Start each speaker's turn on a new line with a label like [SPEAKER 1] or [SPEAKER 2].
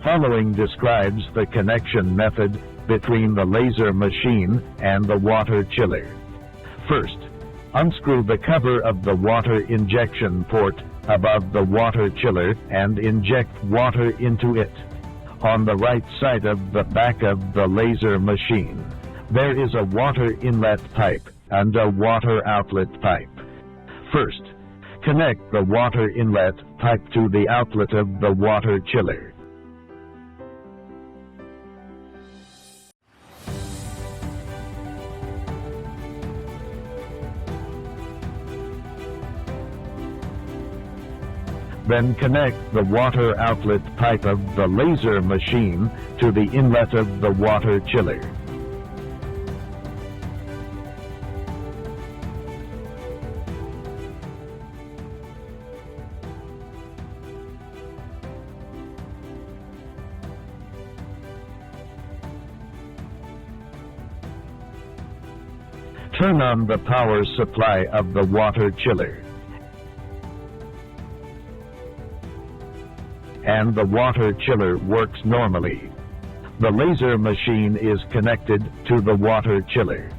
[SPEAKER 1] following describes the connection method between the laser machine and the water chiller. First, unscrew the cover of the water injection port above the water chiller and inject water into it. On the right side of the back of the laser machine, there is a water inlet pipe and a water outlet pipe. First, connect the water inlet pipe to the outlet of the water chiller. Then connect the water outlet pipe of the laser machine to the inlet of the water chiller. Turn on the power supply of the water chiller, and the water chiller works normally. The laser machine is connected to the water chiller.